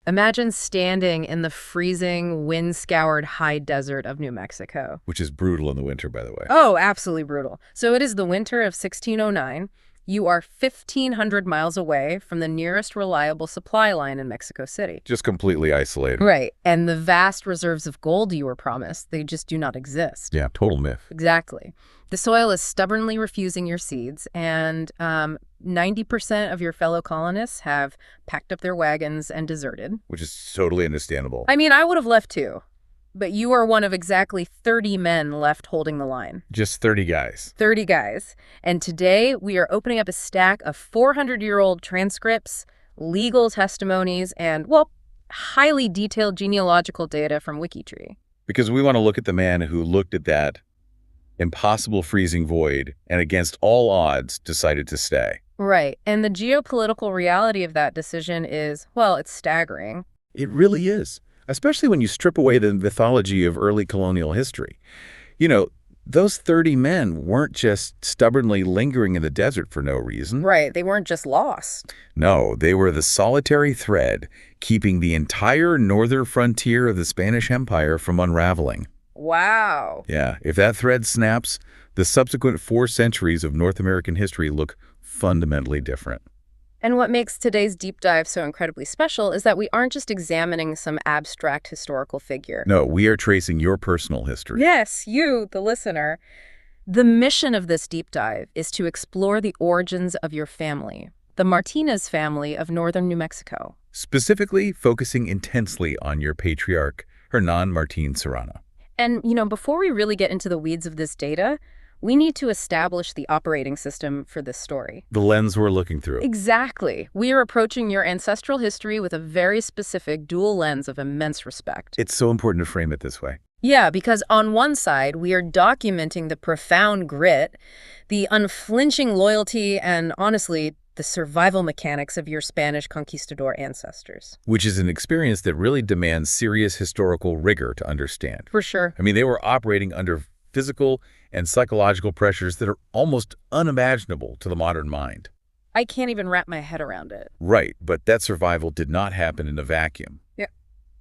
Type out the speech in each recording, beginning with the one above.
Imagine standing in the freezing, wind-scoured high desert of New Mexico. Which is brutal in the winter, by the way. Oh, absolutely brutal. So it is the winter of 1609. You are 1,500 miles away from the nearest reliable supply line in Mexico City. Just completely isolated. Right. And the vast reserves of gold you were promised, they just do not exist. Yeah, total myth. Exactly. The soil is stubbornly refusing your seeds, and 90% of your fellow colonists have packed up their wagons and deserted. Which is totally understandable. I mean, I would have left too. But you are one of exactly 30 men left holding the line. Just 30 guys. 30 guys. And today we are opening up a stack of 400-year-old transcripts, legal testimonies, and, well, highly detailed genealogical data from WikiTree. Because we want to look at the man who looked at that impossible freezing void and against all odds decided to stay. Right. And the geopolitical reality of that decision is, well, it's staggering. It really is. Especially when you strip away the mythology of early colonial history. You know, those 30 men weren't just stubbornly lingering in the desert for no reason. Right. They weren't just lost. No, they were the solitary thread keeping the entire northern frontier of the Spanish Empire from unraveling. Wow. Yeah, if that thread snaps, the subsequent 4 centuries of North American history look fundamentally different. And what makes today's deep dive so incredibly special is that we aren't just examining some abstract historical figure. No, we are tracing your personal history. Yes, you, the listener. The mission of this deep dive is to explore the origins of your family, the Martínez family of northern New Mexico. Specifically focusing intensely on your patriarch, Hernán Martín Serrano. And, you know, before we really get into the weeds of this data, we need to establish the operating system for this story. The lens we're looking through. Exactly. We are approaching your ancestral history with a very specific dual lens of immense respect. It's so important to frame it this way. Yeah, because on one side, we are documenting the profound grit, the unflinching loyalty, and honestly, the survival mechanics of your Spanish conquistador ancestors. Which is an experience that really demands serious historical rigor to understand. For sure. I mean, they were operating under physical and psychological pressures that are almost unimaginable to the modern mind. I can't even wrap my head around it. Right, but that survival did not happen in a vacuum. Yeah.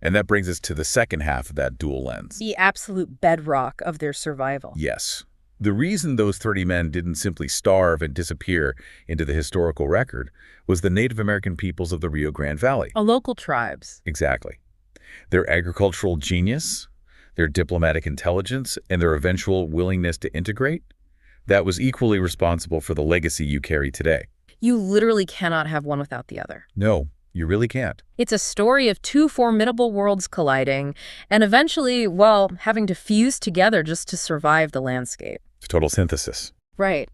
And that brings us to the second half of that dual lens. The absolute bedrock of their survival. Yes. The reason those 30 men didn't simply starve and disappear into the historical record was the Native American peoples of the Rio Grande Valley. Local tribes. Exactly. Their agricultural genius, their diplomatic intelligence, and their eventual willingness to integrate, that was equally responsible for the legacy you carry today. You literally cannot have one without the other. No, you really can't. It's a story of two formidable worlds colliding and eventually, well, having to fuse together just to survive the landscape. It's a total synthesis. Right.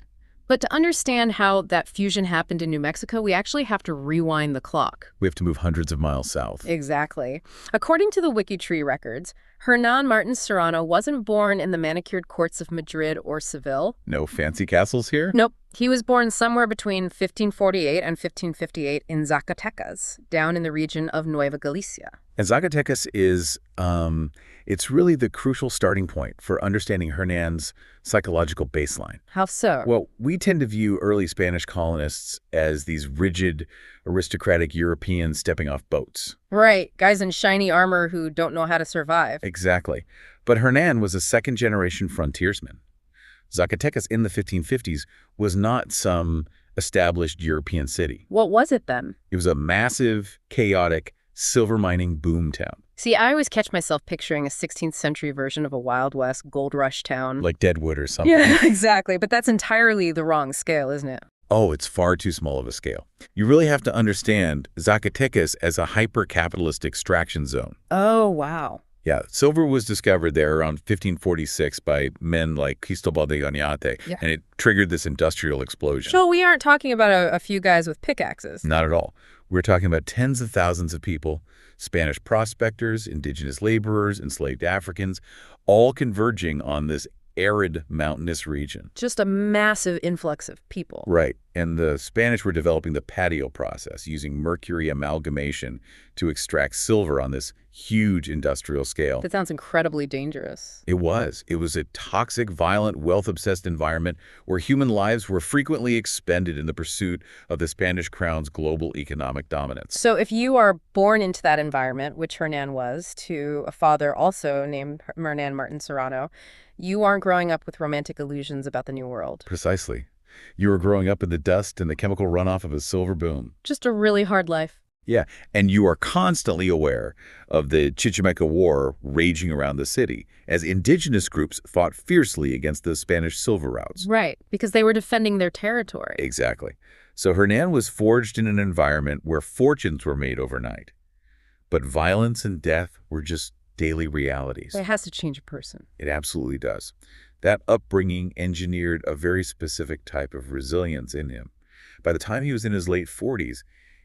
But to understand how that fusion happened in New Mexico, we actually have to rewind the clock. We have to move hundreds of miles south. Exactly. According to the WikiTree records, Hernán Martín Serrano wasn't born in the manicured courts of Madrid or Seville. No fancy castles here? Nope. He was born somewhere between 1548 and 1558 in Zacatecas, down in the region of Nueva Galicia. And Zacatecas is, it's really the crucial starting point for understanding Hernán's psychological baseline. How so? Well, we tend to view early Spanish colonists as these rigid, aristocratic Europeans stepping off boats. Right. Guys in shiny armor who don't know how to survive. Exactly. But Hernán was a second-generation frontiersman. Zacatecas in the 1550s was not some established European city. What was it then? It was a massive, chaotic, silver mining boom town. See, I always catch myself picturing a 16th century version of a Wild West gold rush town. Like Deadwood or something. Yeah, exactly. But that's entirely the wrong scale, isn't it? Oh, it's far too small of a scale. You really have to understand Zacatecas as a hyper-capitalist extraction zone. Oh, wow. Yeah, silver was discovered there around 1546 by men like Cristobal de Oñate, and it triggered this industrial explosion. So we aren't talking about a few guys with pickaxes. Not at all. We're talking about tens of thousands of people, Spanish prospectors, indigenous laborers, enslaved Africans, all converging on this arid mountainous region. Just a massive influx of people. Right. And the Spanish were developing the patio process, using mercury amalgamation to extract silver on this huge industrial scale. That sounds incredibly dangerous. It was. It was a toxic, violent, wealth-obsessed environment where human lives were frequently expended in the pursuit of the Spanish crown's global economic dominance. So if you are born into that environment, which Hernán was, to a father also named Hernán Martín Serrano, you aren't growing up with romantic illusions about the New World. Precisely. You were growing up in the dust and the chemical runoff of a silver boom. Just a really hard life. Yeah, and you are constantly aware of the Chichimeca War raging around the city as indigenous groups fought fiercely against the Spanish silver routes. Right, because they were defending their territory. Exactly. So Hernán was forged in an environment where fortunes were made overnight. But violence and death were just daily realities. It has to change a person. It absolutely does. That upbringing engineered a very specific type of resilience in him. By the time he was in his late 40s,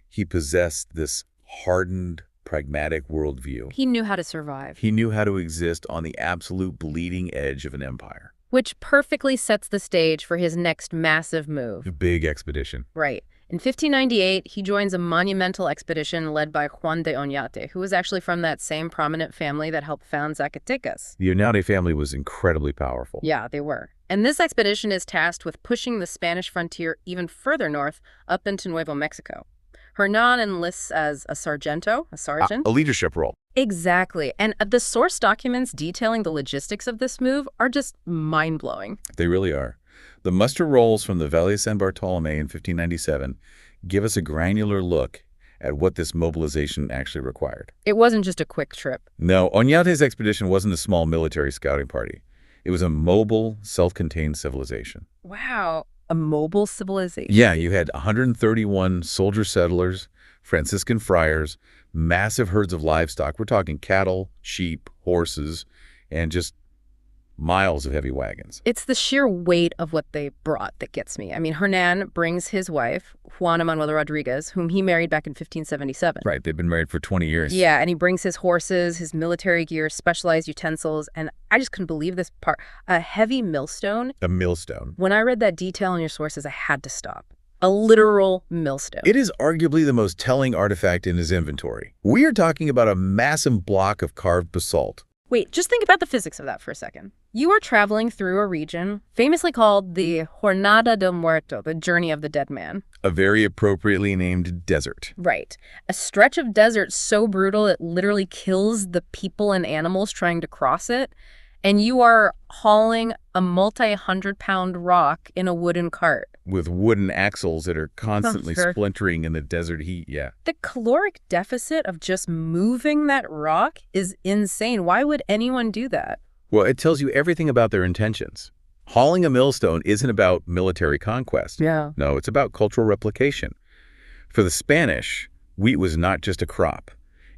he possessed this hardened, pragmatic worldview. He knew how to survive. He knew how to exist on the absolute bleeding edge of an empire. Which perfectly sets the stage for his next massive move. A big expedition. Right. In 1598, he joins a monumental expedition led by Juan de Oñate, who was actually from that same prominent family that helped found Zacatecas. The Oñate family was incredibly powerful. Yeah, they were. And this expedition is tasked with pushing the Spanish frontier even further north, up into Nuevo Mexico. Hernán enlists as a sergent. A leadership role. Exactly. And the source documents detailing the logistics of this move are just mind-blowing. They really are. The muster rolls from the Valle San Bartolome in 1597 give us a granular look at what this mobilization actually required. It wasn't just a quick trip. No, Oñate's expedition wasn't a small military scouting party. It was a mobile, self-contained civilization. Wow, a mobile civilization. Yeah, you had 131 soldier settlers, Franciscan friars, massive herds of livestock. We're talking cattle, sheep, horses, and just miles of heavy wagons. It's the sheer weight of what they brought that gets me. I mean, Hernán brings his wife, Juana Manuela Rodriguez, whom he married back in 1577. Right, they've been married for 20 years. Yeah, and he brings his horses, his military gear, specialized utensils, and I just couldn't believe this part. A heavy millstone. A millstone. When I read that detail in your sources, I had to stop. A literal millstone. It is arguably the most telling artifact in his inventory. We are talking about a massive block of carved basalt. Wait, just think about the physics of that for a second. You are traveling through a region famously called the Jornada del Muerto, the Journey of the Dead Man. A very appropriately named desert. Right. A stretch of desert so brutal it literally kills the people and animals trying to cross it. And you are hauling a multi-100-pound rock in a wooden cart. With wooden axles that are constantly splintering in the desert heat, yeah. The caloric deficit of just moving that rock is insane. Why would anyone do that? Well, it tells you everything about their intentions. Hauling a millstone isn't about military conquest. Yeah. No, it's about cultural replication. For the Spanish, wheat was not just a crop.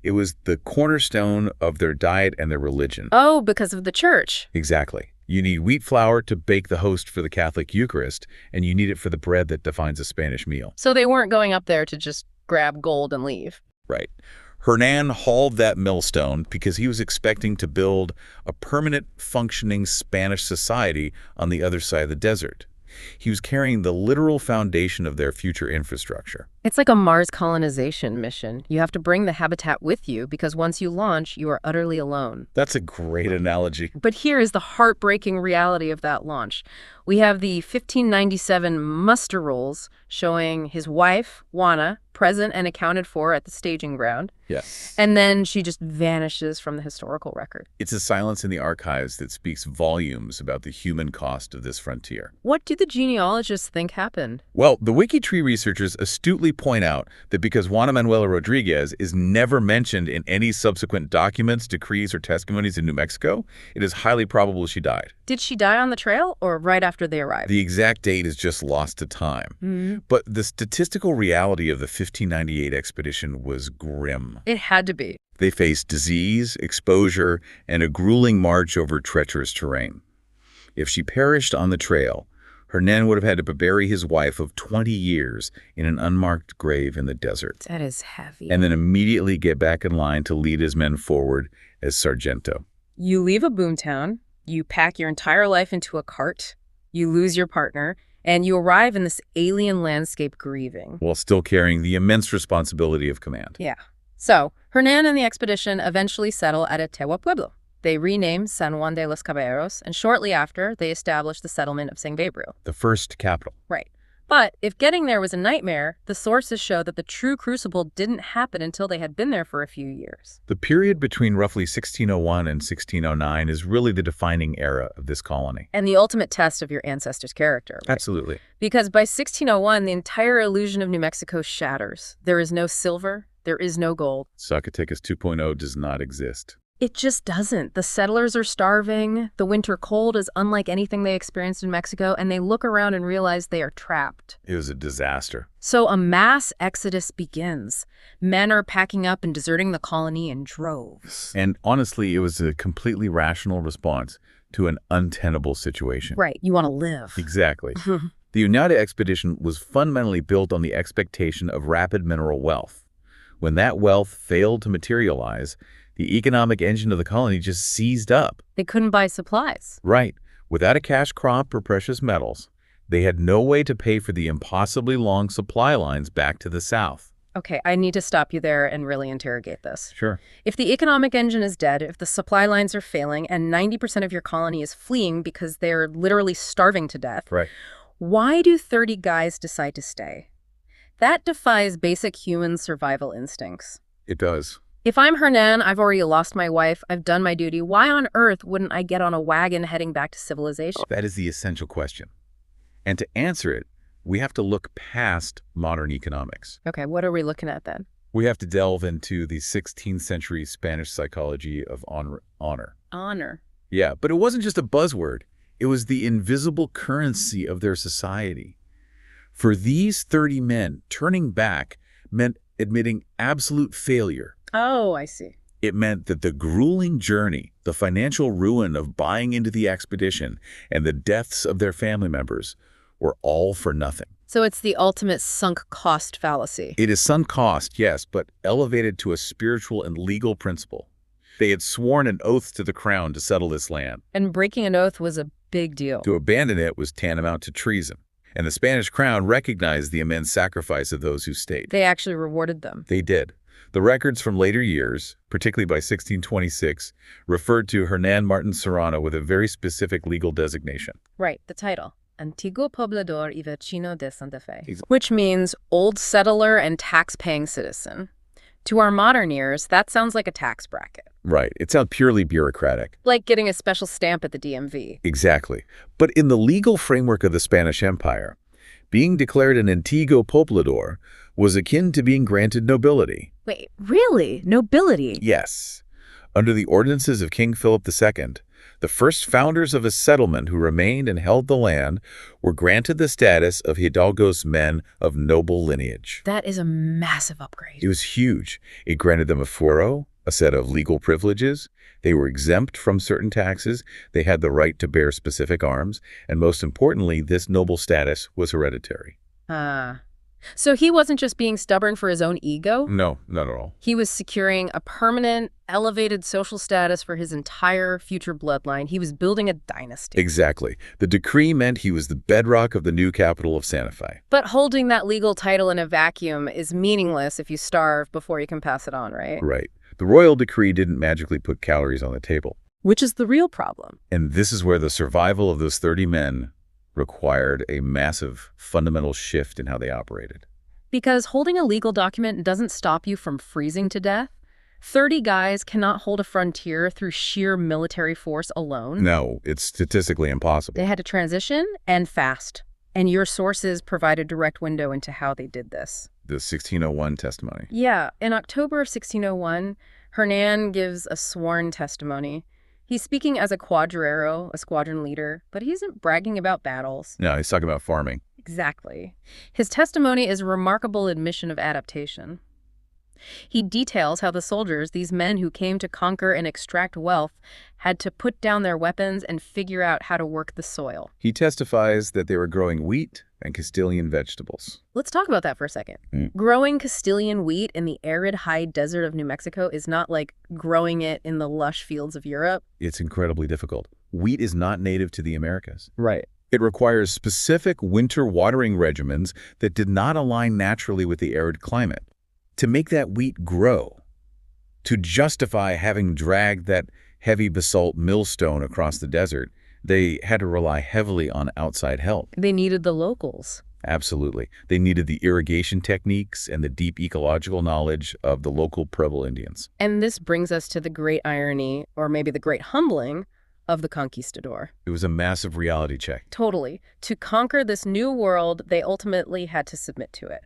It was the cornerstone of their diet and their religion. Oh, because of the church. Exactly. You need wheat flour to bake the host for the Catholic Eucharist, and you need it for the bread that defines a Spanish meal. So they weren't going up there to just grab gold and leave. Right. Hernán hauled that millstone because he was expecting to build a permanent, functioning Spanish society on the other side of the desert. He was carrying the literal foundation of their future infrastructure. It's like a Mars colonization mission. You have to bring the habitat with you because once you launch, you are utterly alone. That's a great analogy. But here is the heartbreaking reality of that launch. We have the 1597 muster rolls showing his wife, Juana, present and accounted for at the staging ground. Yes. And then she just vanishes from the historical record. It's a silence in the archives that speaks volumes about the human cost of this frontier. What do the genealogists think happened? Well, the WikiTree researchers astutely point out that because Juana Manuela Rodriguez is never mentioned in any subsequent documents, decrees, or testimonies in New Mexico, it is highly probable she died. Did she die on the trail or right after they arrived? The exact date is just lost to time. Mm-hmm. But the statistical reality of the 1598 expedition was grim. It had to be. They faced disease, exposure, and a grueling march over treacherous terrain. If she perished on the trail, Hernán would have had to bury his wife of 20 years in an unmarked grave in the desert. That is heavy. And then immediately get back in line to lead his men forward as Sargento. You leave a boomtown, you pack your entire life into a cart, you lose your partner, And you arrive in this alien landscape grieving. While still carrying the immense responsibility of command. Yeah. So, Hernán and the expedition eventually settle at a Tewa Pueblo. They rename San Juan de los Caballeros, and shortly after, they establish the settlement of San Gabriel. The first capital. Right. But if getting there was a nightmare, the sources show that the true crucible didn't happen until they had been there for a few years. The period between roughly 1601 and 1609 is really the defining era of this colony. And the ultimate test of your ancestor's character. Right? Absolutely. Because by 1601, the entire illusion of New Mexico shatters. There is no silver, there is no gold. Zacatecas 2.0 does not exist. It just doesn't. The settlers are starving, the winter cold is unlike anything they experienced in Mexico, and they look around and realize they are trapped. It was a disaster. So a mass exodus begins. Men are packing up and deserting the colony in droves. And honestly, it was a completely rational response to an untenable situation. Right, you want to live. Exactly. The Oñate expedition was fundamentally built on the expectation of rapid mineral wealth. When that wealth failed to materialize, the economic engine of the colony just seized up. They couldn't buy supplies. Right. Without a cash crop or precious metals, they had no way to pay for the impossibly long supply lines back to the south. Okay, I need to stop you there and really interrogate this. Sure. If the economic engine is dead, if the supply lines are failing, and 90% of your colony is fleeing because they're literally starving to death, Right. Why do 30 guys decide to stay? That defies basic human survival instincts. It does. If I'm Hernán, I've already lost my wife, I've done my duty, why on earth wouldn't I get on a wagon heading back to civilization? That is the essential question. And to answer it, we have to look past modern economics. Okay, what are we looking at then? We have to delve into the 16th century Spanish psychology of honor. Honor. Yeah, but it wasn't just a buzzword. It was the invisible currency of their society. For these 30 men, turning back meant admitting absolute failure. Oh, I see. It meant that the grueling journey, the financial ruin of buying into the expedition, and the deaths of their family members were all for nothing. So it's the ultimate sunk cost fallacy. It is sunk cost, yes, but elevated to a spiritual and legal principle. They had sworn an oath to the crown to settle this land. And breaking an oath was a big deal. To abandon it was tantamount to treason. And the Spanish crown recognized the immense sacrifice of those who stayed. They actually rewarded them. They did. The records from later years, particularly by 1626, referred to Hernán Martín Serrano with a very specific legal designation. Right, the title. Antiguo poblador y vecino de Santa Fe. Which means old settler and tax-paying citizen. To our modern ears, that sounds like a tax bracket. Right. It sounds purely bureaucratic. Like getting a special stamp at the DMV. Exactly. But in the legal framework of the Spanish Empire, being declared an antiguo poblador was akin to being granted nobility. Wait, really? Nobility? Yes. Under the ordinances of King Philip II, the first founders of a settlement who remained and held the land were granted the status of hidalgos, men of noble lineage. That is a massive upgrade. It was huge. It granted them a fuero, a set of legal privileges. They were exempt from certain taxes. They had the right to bear specific arms. And most importantly, this noble status was hereditary. So he wasn't just being stubborn for his own ego? No, not at all. He was securing a permanent, elevated social status for his entire future bloodline. He was building a dynasty. Exactly. The decree meant he was the bedrock of the new capital of Santa Fe. But holding that legal title in a vacuum is meaningless if you starve before you can pass it on, right? Right. The royal decree didn't magically put calories on the table. Which is the real problem. And this is where the survival of those 30 men required a massive fundamental shift in how they operated. Because holding a legal document doesn't stop you from freezing to death. 30 guys cannot hold a frontier through sheer military force alone. No, it's statistically impossible. They had to transition and fast. And your sources provide a direct window into how they did this. The 1601 testimony. Yeah, in October of 1601, Hernán gives a sworn testimony. He's speaking as a cuadrero, a squadron leader, but he isn't bragging about battles. No, he's talking about farming. Exactly. His testimony is a remarkable admission of adaptation. He details how the soldiers, these men who came to conquer and extract wealth, had to put down their weapons and figure out how to work the soil. He testifies that they were growing wheat and Castilian vegetables. Let's talk about that for a second. Growing Castilian wheat in the arid high desert of New Mexico is not like growing it in the lush fields of Europe. It's incredibly difficult. Wheat is not native to the Americas. Right. It requires specific winter watering regimens that did not align naturally with the arid climate. To make that wheat grow, to justify having dragged that heavy basalt millstone across the desert, they had to rely heavily on outside help. They needed the locals. Absolutely. They needed the irrigation techniques and the deep ecological knowledge of the local Pueblo Indians. And this brings us to the great irony, or maybe the great humbling, of the conquistador. It was a massive reality check. Totally. To conquer this new world, they ultimately had to submit to it.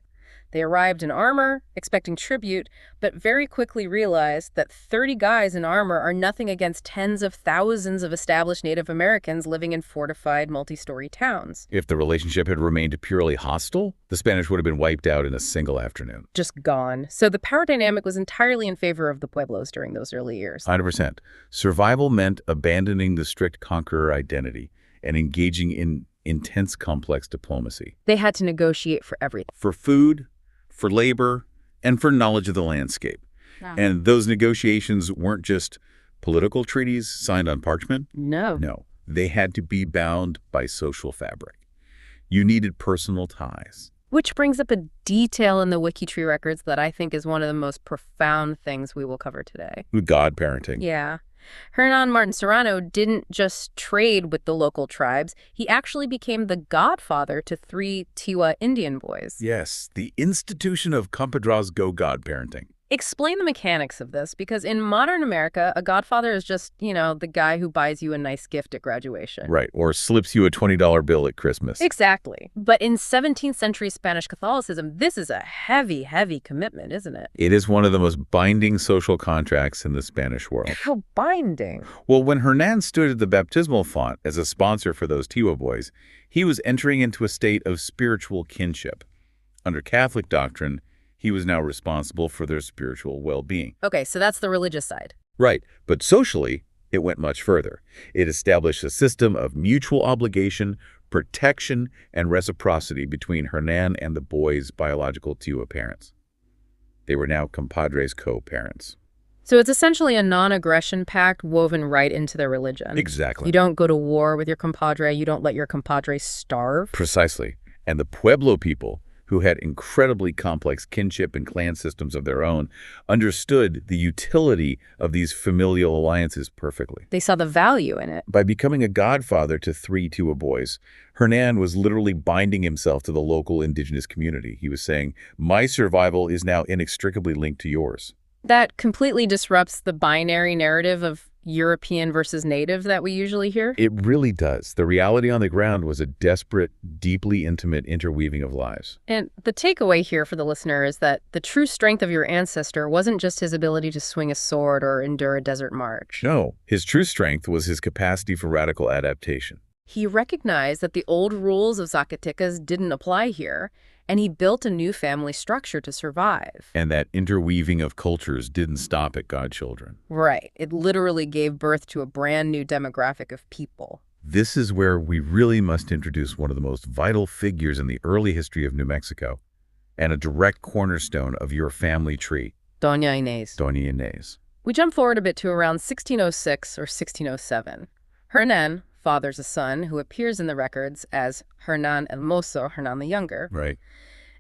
They arrived in armor, expecting tribute, but very quickly realized that 30 guys in armor are nothing against tens of thousands of established Native Americans living in fortified multi-story towns. If the relationship had remained purely hostile, the Spanish would have been wiped out in a single afternoon. Just gone. So the power dynamic was entirely in favor of the Pueblos during those early years. 100%. Survival meant abandoning the strict conqueror identity and engaging in intense, complex diplomacy. They had to negotiate for everything. For food, for labor, and for knowledge of the landscape. Wow. And those negotiations weren't just political treaties signed on parchment. No. No, they had to be bound by social fabric. You needed personal ties. Which brings up a detail in the WikiTree records that I think is one of the most profound things we will cover today. God parenting. Yeah. Hernán Martín Serrano didn't just trade with the local tribes. He actually became the godfather to 3 Tiwa Indian boys. Yes, the institution of Compadres go godparenting. Explain the mechanics of this, because in modern America, a godfather is just, the guy who buys you a nice gift at graduation. Right, or slips you a $20 bill at Christmas. Exactly. But in 17th century Spanish Catholicism, this is a heavy, heavy commitment, isn't it? It is one of the most binding social contracts in the Spanish world. How binding? Well, when Hernán stood at the baptismal font as a sponsor for those Tiwa boys, he was entering into a state of spiritual kinship. Under Catholic doctrine, he was now responsible for their spiritual well-being. Okay, so that's the religious side. Right, but socially, it went much further. It established a system of mutual obligation, protection, and reciprocity between Hernán and the boys' biological Tiwa parents. They were now compadres co-parents. So it's essentially a non-aggression pact woven right into their religion. Exactly. You don't go to war with your compadre. You don't let your compadre starve. Precisely. And the Pueblo people, who had incredibly complex kinship and clan systems of their own, understood the utility of these familial alliances perfectly. They saw the value in it. By becoming a godfather to 3 Tiwa boys, Hernán was literally binding himself to the local indigenous community. He was saying, my survival is now inextricably linked to yours. That completely disrupts the binary narrative of European versus native that we usually hear. It really does. The reality on the ground was a desperate, deeply intimate interweaving of lives. And the takeaway here for the listener is that the true strength of your ancestor wasn't just his ability to swing a sword or endure a desert march. No, his true strength was his capacity for radical adaptation. He recognized that the old rules of Zacatecas didn't apply here, and he built a new family structure to survive. And that interweaving of cultures didn't stop at godchildren. Right. It literally gave birth to a brand new demographic of people. This is where we really must introduce one of the most vital figures in the early history of New Mexico, and a direct cornerstone of your family tree. Doña Inés. Doña Inés. We jump forward a bit to around 1606 or 1607. Hernán fathers a son who appears in the records as Hernán el Mozo, Hernán the Younger. Right.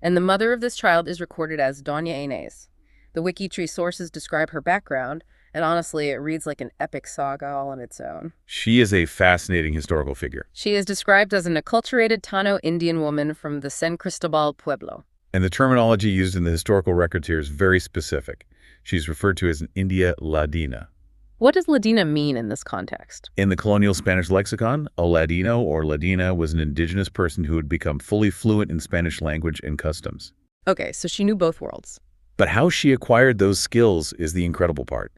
And the mother of this child is recorded as Doña Inés. The WikiTree sources describe her background, and honestly, it reads like an epic saga all on its own. She is a fascinating historical figure. She is described as an acculturated Tano Indian woman from the San Cristobal Pueblo. And the terminology used in the historical records here is very specific. She's referred to as an India Ladina. What does Ladina mean in this context? In the colonial Spanish lexicon, a Ladino or Ladina was an indigenous person who had become fully fluent in Spanish language and customs. Okay, so she knew both worlds. But how she acquired those skills is the incredible part.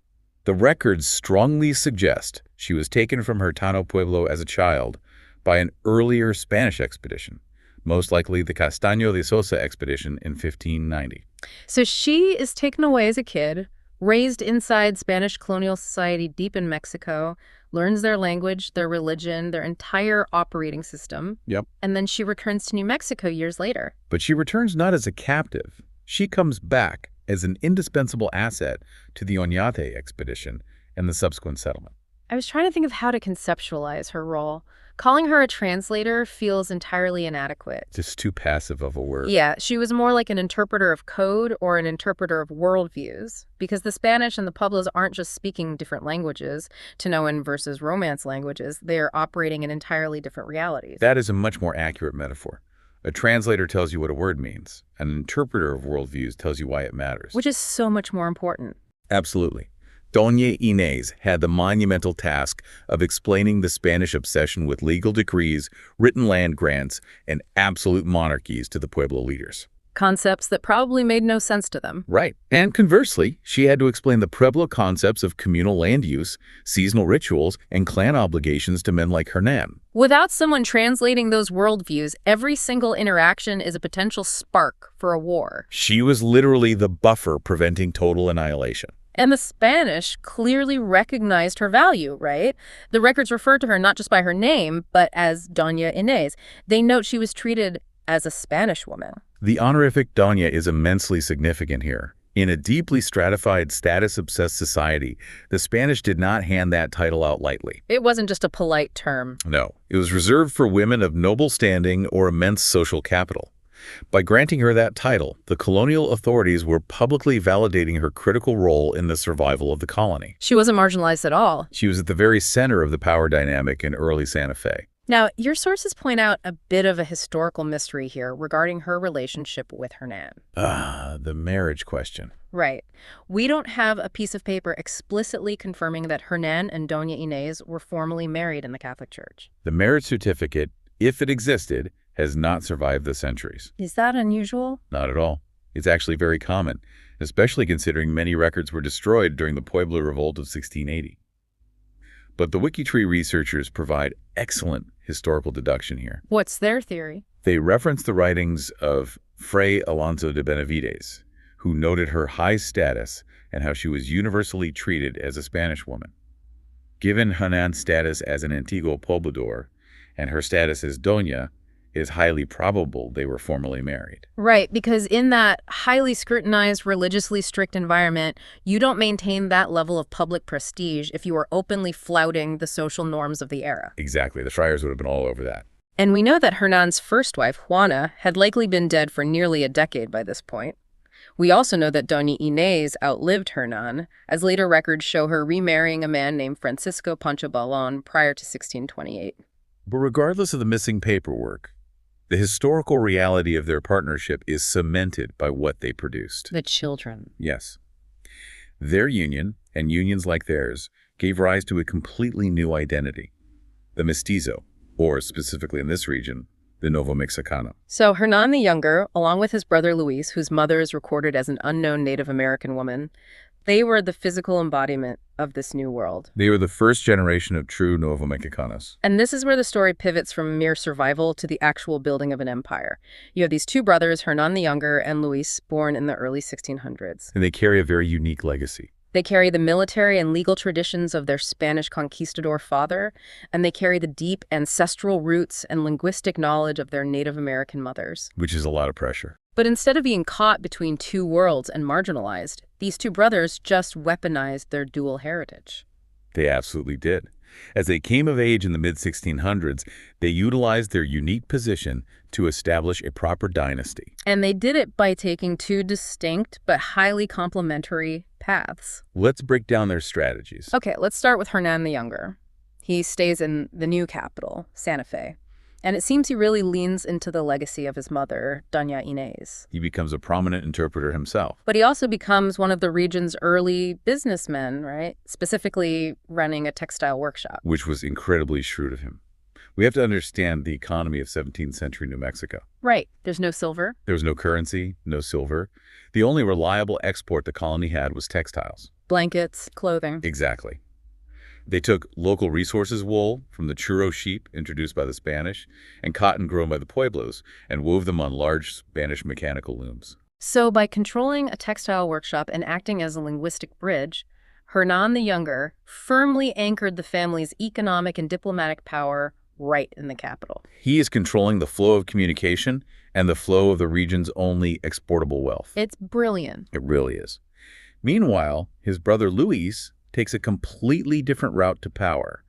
The records strongly suggest she was taken from her Tano Pueblo as a child by an earlier Spanish expedition, most likely the Castaño de Sosa expedition in 1590. So she is taken away as a kid, raised inside Spanish colonial society deep in Mexico, learns their language, their religion, their entire operating system. Yep. And then she returns to New Mexico years later. But she returns not as a captive. She comes back as an indispensable asset to the Oñate expedition and the subsequent settlement. I was trying to think of how to conceptualize her role. Calling her a translator feels entirely inadequate. Just too passive of a word. Yeah, she was more like an interpreter of code or an interpreter of worldviews, because the Spanish and the Pueblos aren't just speaking different languages, Tanoan versus Romance languages. They are operating in entirely different realities. That is a much more accurate metaphor. A translator tells you what a word means. An interpreter of worldviews tells you why it matters. Which is so much more important. Absolutely. Doña Inés had the monumental task of explaining the Spanish obsession with legal decrees, written land grants, and absolute monarchies to the Pueblo leaders. Concepts that probably made no sense to them. Right. And conversely, she had to explain the Pueblo concepts of communal land use, seasonal rituals, and clan obligations to men like Hernán. Without someone translating those worldviews, every single interaction is a potential spark for a war. She was literally the buffer preventing total annihilation. And the Spanish clearly recognized her value, right? The records refer to her not just by her name, but as Doña Inés. They note she was treated as a Spanish woman. The honorific Doña is immensely significant here. In a deeply stratified, status-obsessed society, the Spanish did not hand that title out lightly. It wasn't just a polite term. No, it was reserved for women of noble standing or immense social capital. By granting her that title, the colonial authorities were publicly validating her critical role in the survival of the colony. She wasn't marginalized at all. She was at the very center of the power dynamic in early Santa Fe. Now, your sources point out a bit of a historical mystery here regarding her relationship with Hernán. The marriage question. Right. We don't have a piece of paper explicitly confirming that Hernán and Doña Inés were formally married in the Catholic Church. The marriage certificate, if it existed, has not survived the centuries. Is that unusual? Not at all. It's actually very common, especially considering many records were destroyed during the Pueblo Revolt of 1680. But the WikiTree researchers provide excellent historical deduction here. What's their theory? They reference the writings of Fray Alonso de Benavides, who noted her high status and how she was universally treated as a Spanish woman. Given Hernán's status as an antiguo poblador and her status as Doña, it is highly probable they were formally married. Right, because in that highly scrutinized, religiously strict environment, you don't maintain that level of public prestige if you are openly flouting the social norms of the era. Exactly. The friars would have been all over that. And we know that Hernán's first wife, Juana, had likely been dead for nearly a decade by this point. We also know that Doña Inés outlived Hernán, as later records show her remarrying a man named Francisco Pancho Balón prior to 1628. But regardless of the missing paperwork, the historical reality of their partnership is cemented by what they produced. The children. Yes. Their union, and unions like theirs, gave rise to a completely new identity, the mestizo, or specifically in this region, the Novo Mexicano. So Hernán the Younger, along with his brother Luis, whose mother is recorded as an unknown Native American woman, they were the physical embodiment of this new world. They were the first generation of true Novo Mexicanos. And this is where the story pivots from mere survival to the actual building of an empire. You have these two brothers, Hernán the Younger and Luis, born in the early 1600s. And they carry a very unique legacy. They carry the military and legal traditions of their Spanish conquistador father, and they carry the deep ancestral roots and linguistic knowledge of their Native American mothers. Which is a lot of pressure. But instead of being caught between two worlds and marginalized, these two brothers just weaponized their dual heritage. They absolutely did. As they came of age in the mid-1600s, they utilized their unique position to establish a proper dynasty. And they did it by taking two distinct but highly complementary paths. Let's break down their strategies. Okay, let's start with Hernán the Younger. He stays in the new capital, Santa Fe. And it seems he really leans into the legacy of his mother, Doña Inés. He becomes a prominent interpreter himself. But he also becomes one of the region's early businessmen, right? Specifically running a textile workshop. Which was incredibly shrewd of him. We have to understand the economy of 17th century New Mexico. Right. There's no silver. There was no currency, no silver. The only reliable export the colony had was textiles. Blankets, clothing. Exactly. They took local resources, wool from the churro sheep introduced by the Spanish and cotton grown by the Pueblos, and wove them on large Spanish mechanical looms. So by controlling a textile workshop and acting as a linguistic bridge, Hernán the Younger firmly anchored the family's economic and diplomatic power right in the capital. He is controlling the flow of communication and the flow of the region's only exportable wealth. It's brilliant. It really is. Meanwhile, his brother Luis takes a completely different route to power.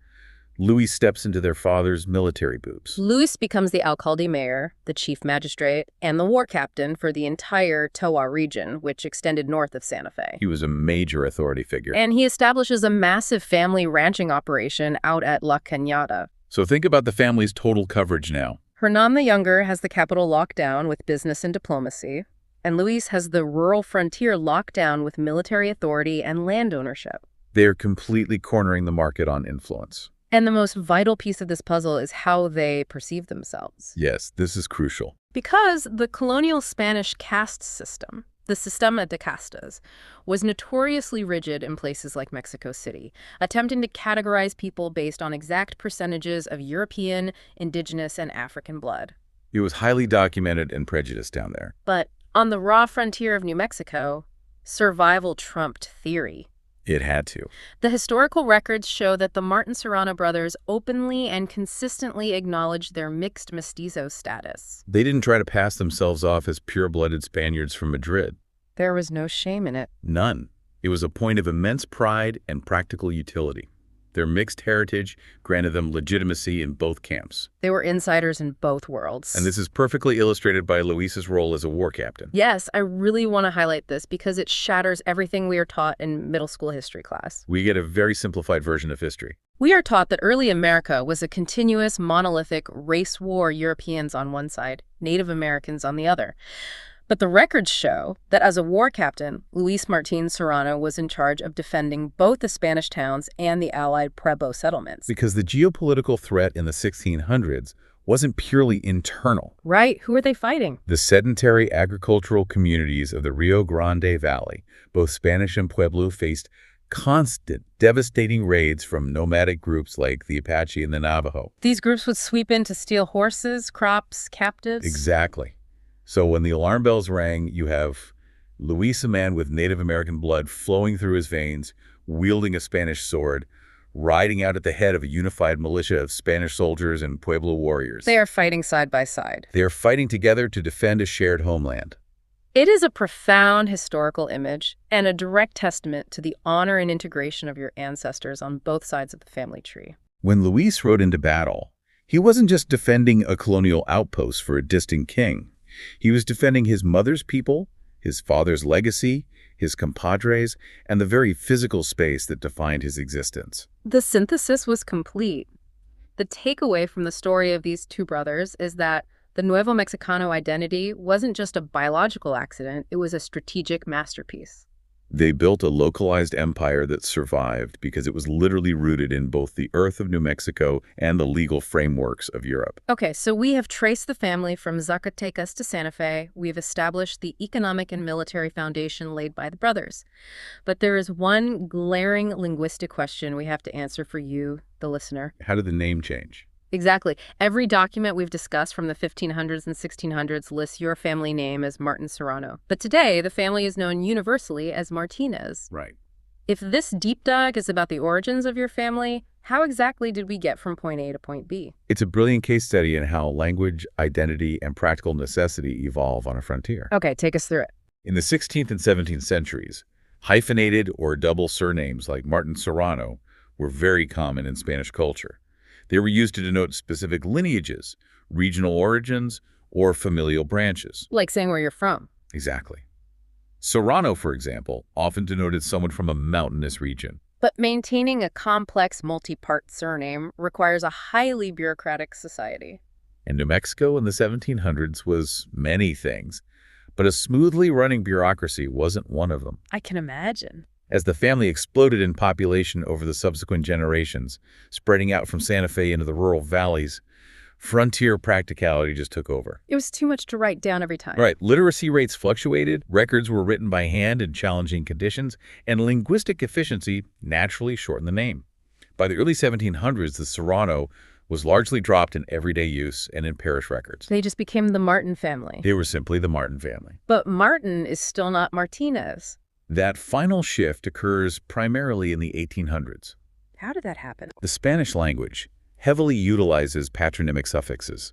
Luis steps into their father's military boots. Luis becomes the alcalde mayor, the chief magistrate, and the war captain for the entire Toa region, which extended north of Santa Fe. He was a major authority figure. And he establishes a massive family ranching operation out at La Cañada. So think about the family's total coverage now. Hernán the Younger has the capital locked down with business and diplomacy, and Luis has the rural frontier locked down with military authority and land ownership. They are completely cornering the market on influence. And the most vital piece of this puzzle is how they perceive themselves. Yes, this is crucial. Because the colonial Spanish caste system, the Sistema de Castas, was notoriously rigid in places like Mexico City, attempting to categorize people based on exact percentages of European, indigenous, and African blood. It was highly documented and prejudiced down there. But on the raw frontier of New Mexico, survival trumped theory. It had to. The historical records show that the Martín Serrano brothers openly and consistently acknowledged their mixed mestizo status. They didn't try to pass themselves off as pure-blooded Spaniards from Madrid. There was no shame in it. None. It was a point of immense pride and practical utility. Their mixed heritage granted them legitimacy in both camps. They were insiders in both worlds. And this is perfectly illustrated by Luis's role as a war captain. Yes, I really want to highlight this because it shatters everything we are taught in middle school history class. We get a very simplified version of history. We are taught that early America was a continuous, monolithic race war, Europeans on one side, Native Americans on the other. But the records show that as a war captain, Luis Martín Serrano was in charge of defending both the Spanish towns and the Allied Pueblo settlements. Because the geopolitical threat in the 1600s wasn't purely internal. Right. Who are they fighting? The sedentary agricultural communities of the Rio Grande Valley, both Spanish and Pueblo, faced constant, devastating raids from nomadic groups like the Apache and the Navajo. These groups would sweep in to steal horses, crops, captives. Exactly. So when the alarm bells rang, you have Luis, a man with Native American blood flowing through his veins, wielding a Spanish sword, riding out at the head of a unified militia of Spanish soldiers and Pueblo warriors. They are fighting side by side. They are fighting together to defend a shared homeland. It is a profound historical image and a direct testament to the honor and integration of your ancestors on both sides of the family tree. When Luis rode into battle, he wasn't just defending a colonial outpost for a distant king. He was defending his mother's people, his father's legacy, his compadres, and the very physical space that defined his existence. The synthesis was complete. The takeaway from the story of these two brothers is that the Nuevo Mexicano identity wasn't just a biological accident, it was a strategic masterpiece. They built a localized empire that survived because it was literally rooted in both the earth of New Mexico and the legal frameworks of Europe. Okay, so we have traced the family from Zacatecas to Santa Fe. We've established the economic and military foundation laid by the brothers. But there is one glaring linguistic question we have to answer for you, the listener. How did the name change? Exactly. Every document we've discussed from the 1500s and 1600s lists your family name as Martín Serrano. But today, the family is known universally as Martínez. Right. If this deep dive is about the origins of your family, how exactly did we get from point A to point B? It's a brilliant case study in how language, identity, and practical necessity evolve on a frontier. Okay, take us through it. In the 16th and 17th centuries, hyphenated or double surnames like Martín Serrano were very common in Spanish culture. They were used to denote specific lineages, regional origins, or familial branches. Like saying where you're from. Exactly. Serrano, for example, often denoted someone from a mountainous region. But maintaining a complex multi-part surname requires a highly bureaucratic society. And New Mexico in the 1700s was many things, but a smoothly running bureaucracy wasn't one of them. I can imagine. As the family exploded in population over the subsequent generations, spreading out from Santa Fe into the rural valleys, frontier practicality just took over. It was too much to write down every time. Right. Literacy rates fluctuated, records were written by hand in challenging conditions, and linguistic efficiency naturally shortened the name. By the early 1700s, the Serrano was largely dropped in everyday use and in parish records. They just became the Martín family. They were simply the Martín family. But Martín is still not Martínez. That final shift occurs primarily in the 1800s. How did that happen? The Spanish language heavily utilizes patronymic suffixes,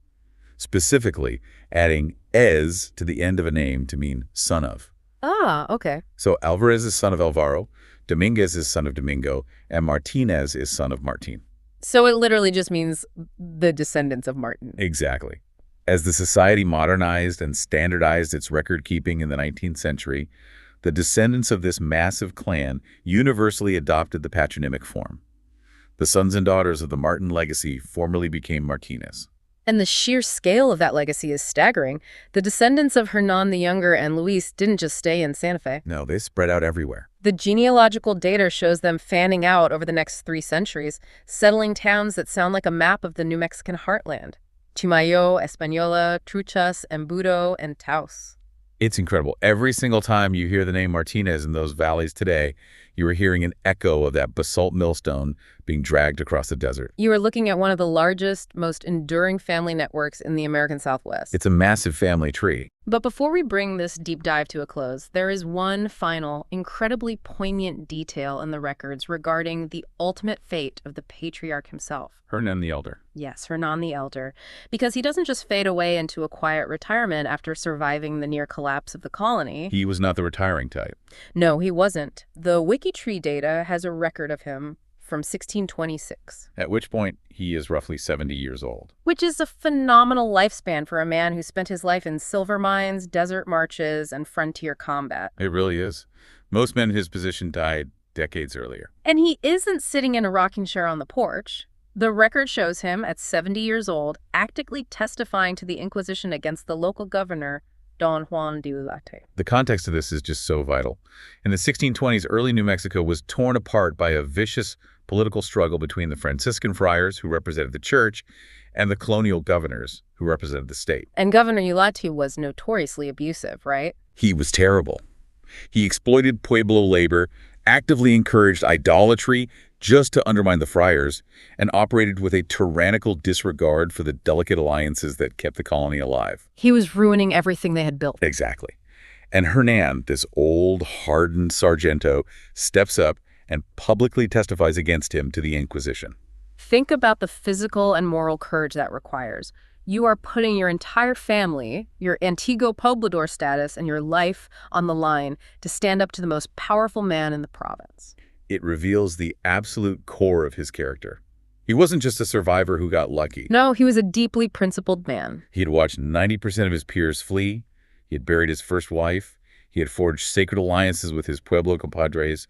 specifically adding "es" to the end of a name to mean son of. Ah, okay. So Alvarez is son of Alvaro, Dominguez is son of Domingo, and Martínez is son of Martín. So it literally just means the descendants of Martin. Exactly. As the society modernized and standardized its record-keeping in the 19th century, the descendants of this massive clan universally adopted the patronymic form. The sons and daughters of the Martin legacy formally became Martínez. And the sheer scale of that legacy is staggering. The descendants of Hernán the Younger and Luis didn't just stay in Santa Fe. No, they spread out everywhere. The genealogical data shows them fanning out over the next 3 centuries, settling towns that sound like a map of the New Mexican heartland. Chimayó, Española, Truchas, Embudo, and Taos. It's incredible. Every single time you hear the name Martínez in those valleys today, you are hearing an echo of that basalt millstone being dragged across the desert. You are looking at one of the largest, most enduring family networks in the American Southwest. It's a massive family tree. But before we bring this deep dive to a close, there is one final, incredibly poignant detail in the records regarding the ultimate fate of the patriarch himself. Hernán the Elder. Yes, Hernán the Elder. Because he doesn't just fade away into a quiet retirement after surviving the near collapse of the colony. He was not the retiring type. No, he wasn't. The WikiTree data has a record of him from 1626. At which point, he is roughly 70 years old. Which is a phenomenal lifespan for a man who spent his life in silver mines, desert marches, and frontier combat. It really is. Most men in his position died decades earlier. And he isn't sitting in a rocking chair on the porch. The record shows him, at 70 years old, actively testifying to the Inquisition against the local governor, Don Juan de Oñate. The context of this is just so vital. In the 1620s, early New Mexico was torn apart by a vicious political struggle between the Franciscan friars, who represented the church, and the colonial governors, who represented the state. And Governor Oñate was notoriously abusive, right? He was terrible. He exploited Pueblo labor, actively encouraged idolatry just to undermine the friars, and operated with a tyrannical disregard for the delicate alliances that kept the colony alive. He was ruining everything they had built. Exactly. And Hernán, this old, hardened Sargento, steps up and publicly testifies against him to the Inquisition. Think about the physical and moral courage that requires. You are putting your entire family, your Antiguo Poblador status, and your life on the line to stand up to the most powerful man in the province. It reveals the absolute core of his character. He wasn't just a survivor who got lucky. No, he was a deeply principled man. He had watched 90% of his peers flee. He had buried his first wife. He had forged sacred alliances with his Pueblo compadres,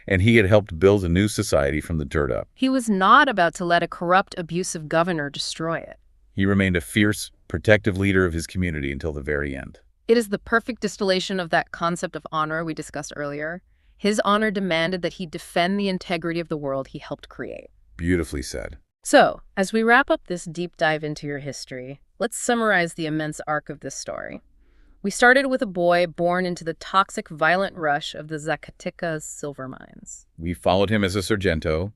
and he had helped build a new society from the dirt up. He was not about to let a corrupt, abusive governor destroy it. He remained a fierce, protective leader of his community until the very end. It is the perfect distillation of that concept of honor we discussed earlier. His honor demanded that he defend the integrity of the world he helped create. Beautifully said. So, as we wrap up this deep dive into your history, let's summarize the immense arc of this story. We started with a boy born into the toxic, violent rush of the Zacatecas silver mines. We followed him as a Sargento,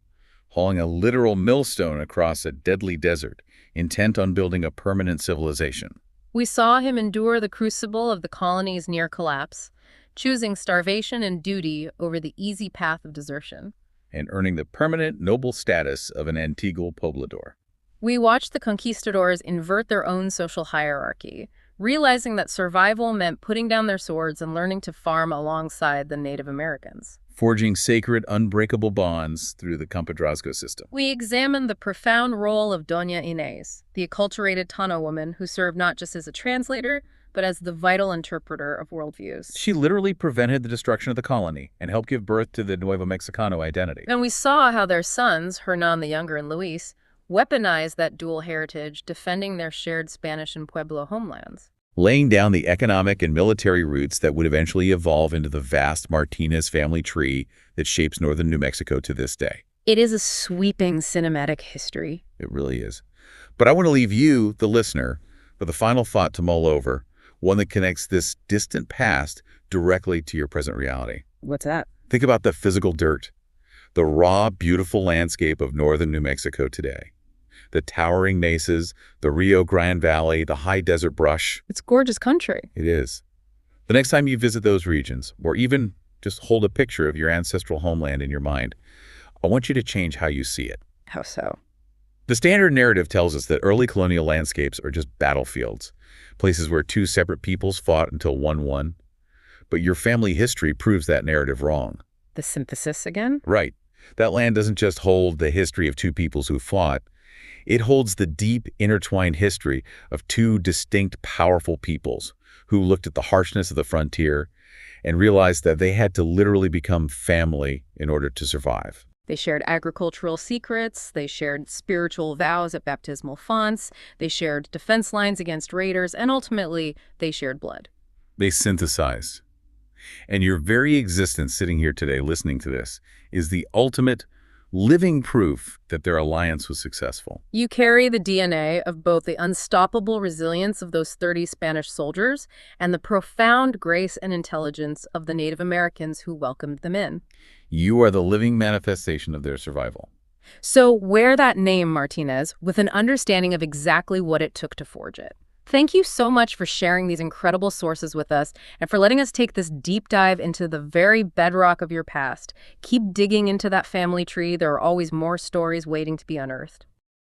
hauling a literal millstone across a deadly desert, intent on building a permanent civilization. We saw him endure the crucible of the colony's near collapse, choosing starvation and duty over the easy path of desertion. And earning the permanent noble status of an Antiguo Poblador. We watched the conquistadors invert their own social hierarchy, realizing that survival meant putting down their swords and learning to farm alongside the Native Americans. Forging sacred, unbreakable bonds through the Compadrazgo system. We examined the profound role of Doña Inés, the acculturated Tano woman who served not just as a translator, but as the vital interpreter of worldviews. She literally prevented the destruction of the colony and helped give birth to the Nuevo Mexicano identity. And we saw how their sons, Hernán the Younger and Luis, weaponized that dual heritage, defending their shared Spanish and Pueblo homelands. Laying down the economic and military roots that would eventually evolve into the vast Martínez family tree that shapes northern New Mexico to this day. It is a sweeping cinematic history. It really is. But I want to leave you, the listener, with a final thought to mull over, one that connects this distant past directly to your present reality. What's that? Think about the physical dirt, the raw, beautiful landscape of northern New Mexico today. The towering mesas, the Rio Grande Valley, the high desert brush. It's gorgeous country. It is. The next time you visit those regions, or even just hold a picture of your ancestral homeland in your mind, I want you to change how you see it. How so? The standard narrative tells us that early colonial landscapes are just battlefields, places where two separate peoples fought until one won. But your family history proves that narrative wrong. The synthesis again? Right. That land doesn't just hold the history of two peoples who fought. It holds the deep, intertwined history of two distinct, powerful peoples who looked at the harshness of the frontier and realized that they had to literally become family in order to survive. They shared agricultural secrets, they shared spiritual vows at baptismal fonts, they shared defense lines against raiders, and ultimately, they shared blood. They synthesized. And your very existence sitting here today listening to this is the ultimate living proof that their alliance was successful. You carry the DNA of both the unstoppable resilience of those 30 Spanish soldiers and the profound grace and intelligence of the Native Americans who welcomed them in. You are the living manifestation of their survival. So wear that name, Martínez, with an understanding of exactly what it took to forge it. Thank you so much for sharing these incredible sources with us and for letting us take this deep dive into the very bedrock of your past. Keep digging into that family tree. There are always more stories waiting to be unearthed.